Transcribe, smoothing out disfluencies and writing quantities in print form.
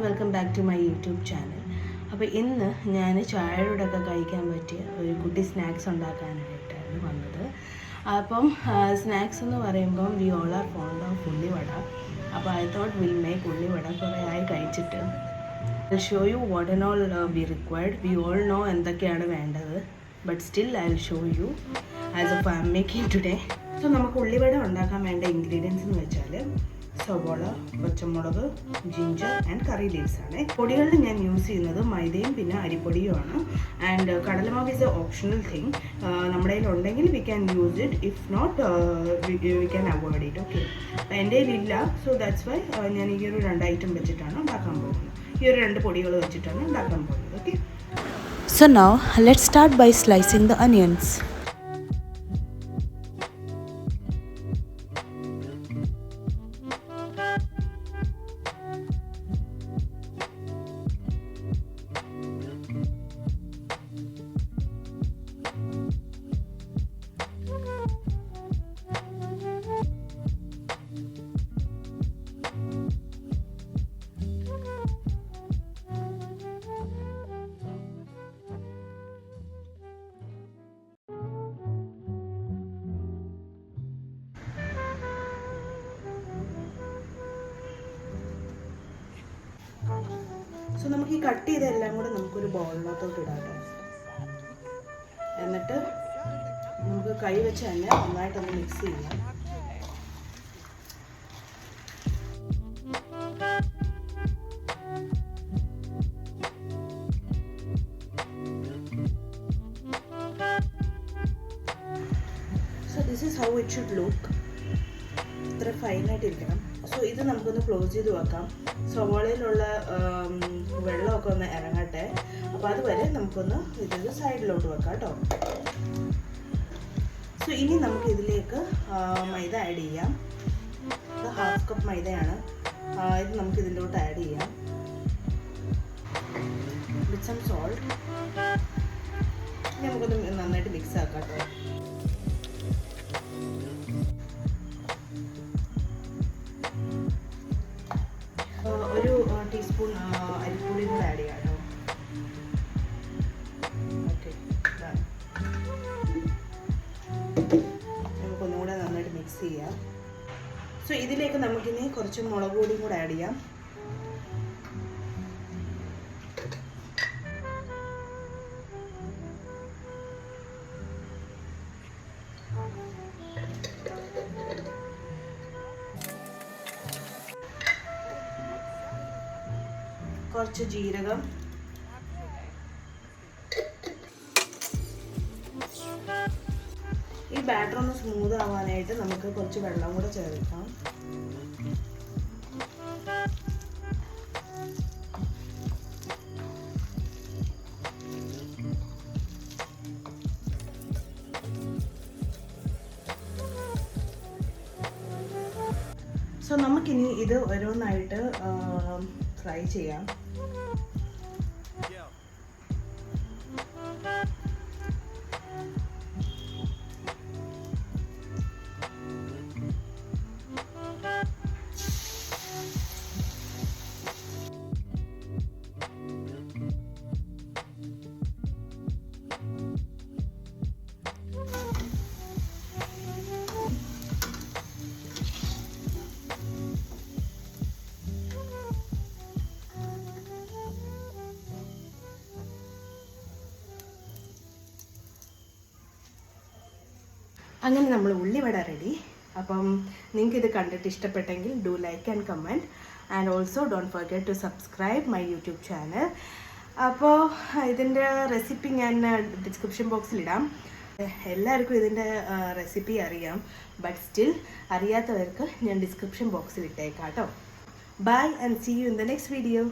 Welcome back to my YouTube channel. അപ്പോൾ ഇന്ന് ഞാൻ ചായയോടൊക്കെ കഴിക്കാൻ പറ്റിയ ഒരു കുട്ടി സ്നാക്സ് ഉണ്ടാക്കാനായിട്ടാണ് വന്നത്. അപ്പം സ്നാക്സ് എന്ന് പറയുമ്പം we all are fond of ഉള്ളിവട. അപ്പോൾ ഐ തോട്ട് വിൽ മേക്ക് ഉള്ളിവട. കുറേ ആയി കഴിച്ചിട്ട്. I show you what and all we required. We all know എന്തൊക്കെയാണ് വേണ്ടത്, but still I will show you as if I am making today. So നമുക്ക് ഉള്ളിവട ഉണ്ടാക്കാൻ വേണ്ട ഇൻഗ്രീഡിയൻസ് എന്ന് വെച്ചാൽ സവോള, പച്ചമുളക്, ജിഞ്ചർ ആൻഡ് കറി ലീവ്സ് ആണ്. പൊടികളിൽ ഞാൻ യൂസ് ചെയ്യുന്നത് മൈദയും പിന്നെ അരിപ്പൊടിയുമാണ്. And kadalamavu is a optional thing. നമ്മുടെ കയ്യിൽ ഉണ്ടെങ്കിൽ we can use it, if not we can avoid it. Okay, എൻ്റെ കയ്യിലില്ല, സോ ദാറ്റ്സ് വൈ ഞാൻ ഈ ഒരു 2 ഐറ്റം വെച്ചിട്ടാണ് ഉണ്ടാക്കാൻ പോകുന്നത്. ഈ ഒരു 2 പൊടികൾ വെച്ചിട്ടാണ് ഉണ്ടാക്കാൻ പോകുന്നത്. Okay, So now let's start by slicing the onions. So നമുക്ക് ഈ കട്ട് ചെയ്തെല്ലാം കൂടെ നമുക്കൊരു ബൗളിനകത്തോട്ട് ഇടാം. എന്നിട്ട് നമുക്ക് കൈ വെച്ച് തന്നെ നന്നായിട്ടൊന്ന് മിക്സ് ചെയ്യാം. So this is how it should look. ഇത്ര ഫൈനായിട്ടിരിക്കണം. സോ ഇത് നമുക്കൊന്ന് ക്ലോസ് ചെയ്ത് വെക്കാം. സവോളയിലുള്ള വെള്ളമൊക്കെ ഒന്ന് ഇറങ്ങട്ടെ. അപ്പോൾ അതുവരെ നമുക്കൊന്ന് ഇതൊരു സൈഡിലോട്ട് വെക്കാം കേട്ടോ. സോ ഇനി നമുക്ക് ഇതിലേക്ക് മൈദ ആഡ് ചെയ്യാം. ഇത് 1/2 കപ്പ് മൈദയാണ്. ഇത് നമുക്ക് ഇതിലോട്ട് ആഡ് ചെയ്യാം. With some salt. ഇനി നമുക്കൊന്ന് നന്നായിട്ട് മിക്സ് ആക്കാം കേട്ടോ. ഒരു ടീസ്പൂൺ അരിപ്പൊടി കൂടെ ആഡ് ചെയ്യാം കേട്ടോ. ഓക്കെ, നമുക്കൊന്നും കൂടെ നന്നായിട്ട് മിക്സ് ചെയ്യാം. സോ ഇതിലേക്ക് നമുക്കിനി കുറച്ച് മുളക് പൊടിയും കൂടെ ആഡ് ചെയ്യാം. കുറച്ച് ജീരകം, ഈ ബാറ്റർ ഒന്ന് സ്മൂത്ത് ആവാനായിട്ട് നമുക്ക് കുറച്ച് വെള്ളം കൂടെ ചേർക്കാം. സോ നമുക്കിനി ഇത് ഓരോന്നായിട്ട് ഫ്രൈ ചെയ്യാം. അങ്ങനെ നമ്മൾ ഉള്ളിവട റെഡി. അപ്പം നിങ്ങൾക്ക് ഇത് കണ്ടിട്ട് ഇഷ്ടപ്പെട്ടെങ്കിൽ do like and comment and also don't forget to subscribe my YouTube channel. അപ്പോൾ ഇതിൻ്റെ റെസിപ്പി ഞാൻ ഡിസ്ക്രിപ്ഷൻ ബോക്സിലിടാം. എല്ലാവർക്കും ഇതിൻ്റെ റെസിപ്പി അറിയാം, ബട്ട് സ്റ്റിൽ അറിയാത്തവർക്ക് ഞാൻ ഡിസ്ക്രിപ്ഷൻ ബോക്സിൽ ഇട്ടേക്കാം കേട്ടോ. Bye and see you in the next video.